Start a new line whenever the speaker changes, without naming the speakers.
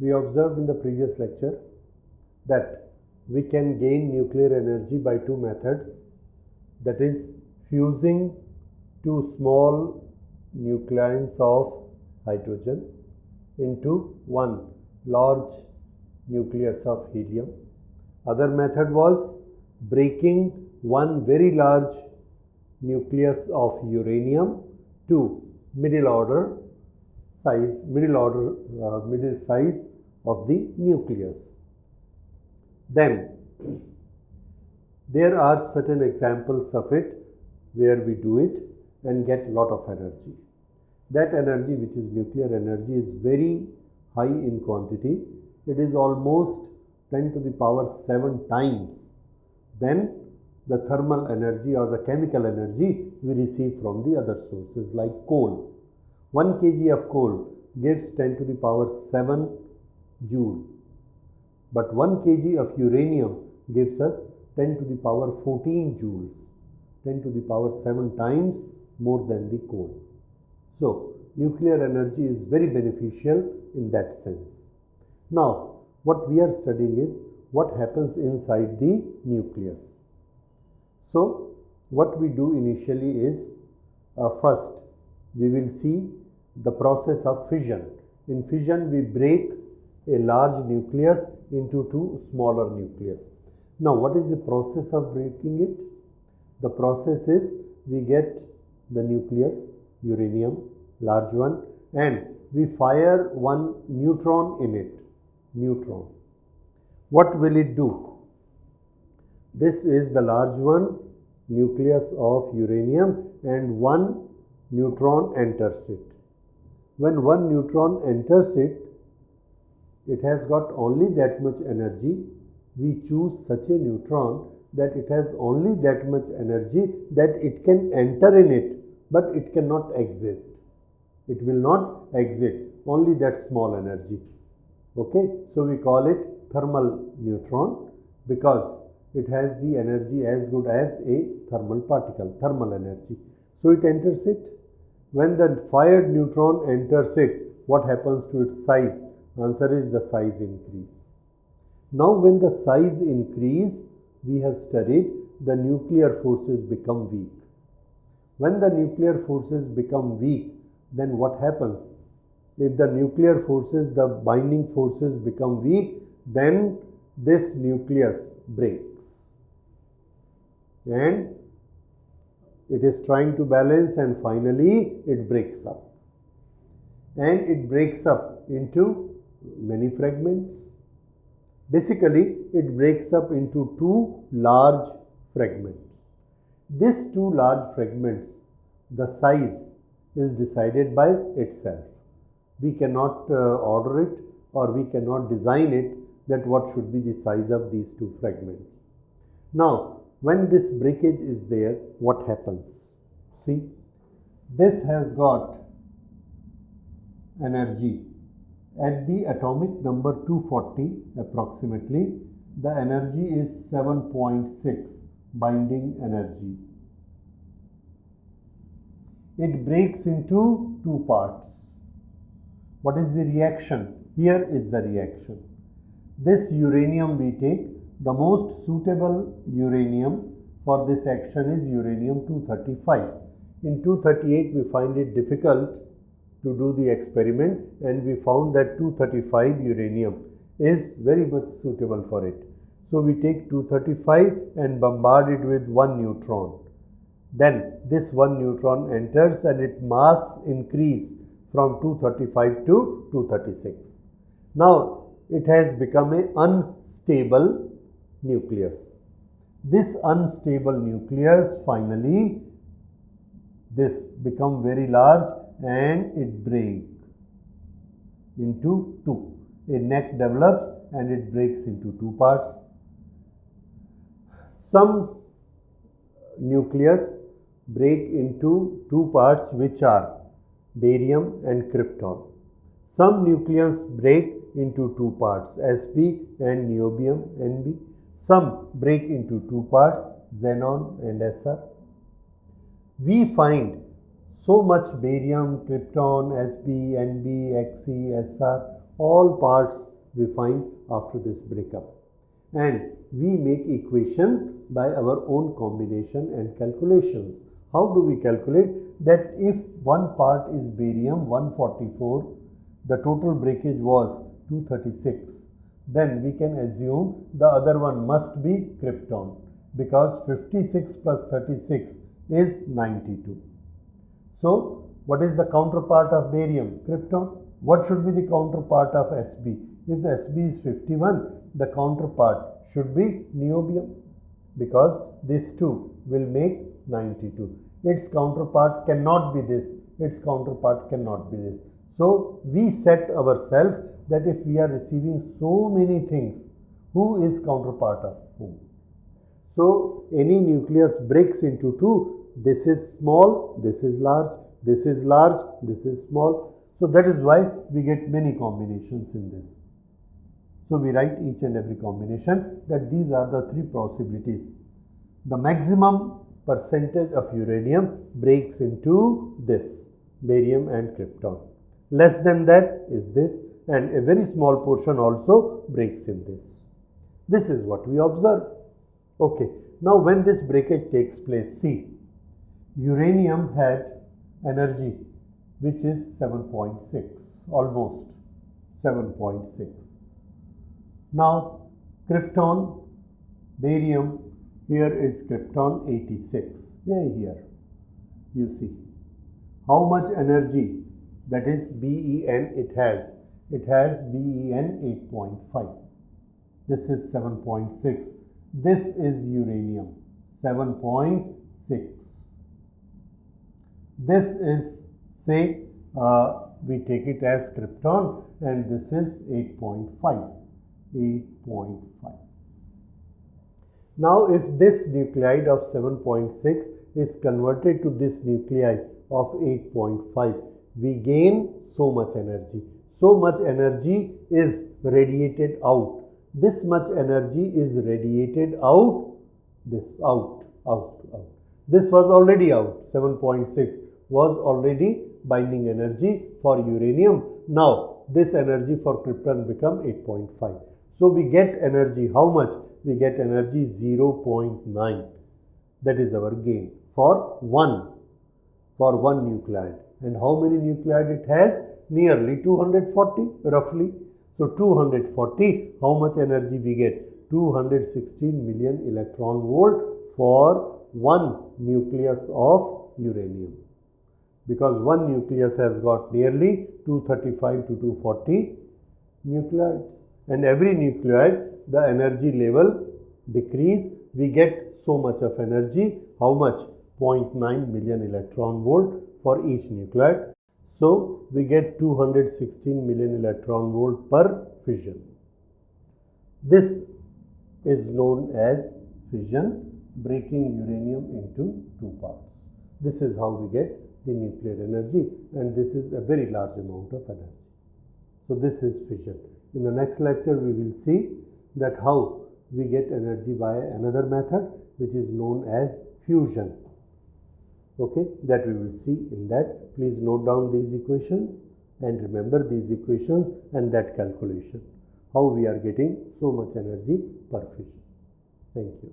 We observed in the previous lecture that we can gain nuclear energy by two methods, that is fusing two small nucleons of hydrogen into one large nucleus of helium. Other method was breaking one very large nucleus of uranium to middle size of the nucleus. Then there are certain examples of it where we do it and get lot of energy. That energy, which is nuclear energy, is very high in quantity. It is almost 10 to the power 7 times than the thermal energy or the chemical energy we receive from the other sources like coal. 1 kg of coal gives 10 to the power 7 joule, but 1 kg of uranium gives us 10 to the power 14 joules, 10 to the power 7 times more than the coal. So, nuclear energy is very beneficial in that sense. Now, what we are studying is what happens inside the nucleus. So, what we do initially is first we will see the process of fission. In fission, we break a large nucleus into two smaller nucleus. Now, what is the process of breaking it? The process is we get the nucleus, uranium, large one, and we fire one neutron in it. Neutron. What will it do? This is the large one, nucleus of uranium, and one neutron enters it. When one neutron enters it, it has got only that much energy. We choose such a neutron that it has only that much energy that it can enter in it, but it cannot exit. It will not exit, only that small energy. Okay, so we call it thermal neutron because it has the energy as good as a thermal particle, thermal energy. So it enters it. When the fired neutron enters it, what happens to its size? Answer is the size increase. Now when the size increase, we have studied the nuclear forces become weak. When the nuclear forces become weak, then what happens? If the nuclear forces, the binding forces become weak, then this nucleus breaks and it is trying to balance and finally it breaks up. And it breaks up into many fragments. Basically, it breaks up into two large fragments. These two large fragments, the size is decided by itself. We cannot order it or we cannot design it that what should be the size of these two fragments. Now, when this breakage is there, what happens? See, this has got energy. At the atomic number 240 approximately, the energy is 7.6 binding energy. It breaks into two parts. What is the reaction? Here is the reaction. This uranium we take, the most suitable uranium for this action is uranium-235. In 238 we find it difficult to do the experiment and we found that 235 uranium is very much suitable for it. So we take 235 and bombard it with one neutron. Then this one neutron enters and its mass increase from 235 to 236. Now it has become an unstable nucleus. This unstable nucleus finally this become very large and it breaks into two. A neck develops and it breaks into two parts. Some nucleus break into two parts which are barium and krypton. Some nucleons break into two parts, sp and niobium, nb. Some break into two parts, xenon and sr. We find so much barium, krypton, sp, nb, xe, sr, all parts we find after this breakup. And we make equation by our own combination and calculations. How do we calculate that? If one part is barium 144, the total breakage was 236, then we can assume the other one must be krypton, because 56 plus 36 is 92. So what is the counterpart of barium? Krypton. What should be the counterpart of Sb? If Sb is 51, the counterpart should be niobium, because these two will make 92. Its counterpart cannot be this, its counterpart cannot be this. So we set ourselves that if we are receiving so many things, who is counterpart of whom? So any nucleus breaks into two. This is small, this is large, this is large, this is small. So that is why we get many combinations in this. So we write each and every combination that these are the three possibilities. The maximum percentage of uranium breaks into this, barium and krypton. Less than that is this, and a very small portion also breaks in this. This is what we observe. Okay, now when this breakage takes place, see, uranium had energy which is 7.6, almost 7.6. Now krypton, barium, here is krypton 86. Here you see how much energy, that is BeN it has. It has BeN 8.5. This is 7.6. This is uranium 7.6. This is, say, we take it as krypton, and this is 8.5. 8.5. Now if this nuclide of 7.6 is converted to this nuclei of 8.5, we gain so much energy. So much energy is radiated out. This much energy is radiated out. This out. This was already out. 7.6 was already binding energy for uranium. Now this energy for krypton become 8.5. So we get energy, how much? We get energy 0.9. That is our gain for one nuclide. And how many nuclide it has? Nearly 240 roughly. So 240, how much energy we get? 216 million electron volt for one nucleus of uranium. Because one nucleus has got nearly 235 to 240 nuclides. And every nuclide, the energy level decrease, we get so much of energy. How much? 0.9 million electron volt for each nuclide. So we get 216 million electron volt per fission. This is known as fission, breaking uranium into two parts. This is how we get the nuclear energy, and this is a very large amount of energy. So this is fission. In the next lecture we will see that how we get energy by another method which is known as fusion. Okay, that we will see in that. Please note down these equations and remember these equations and that calculation, how we are getting so much energy per fission. Thank you.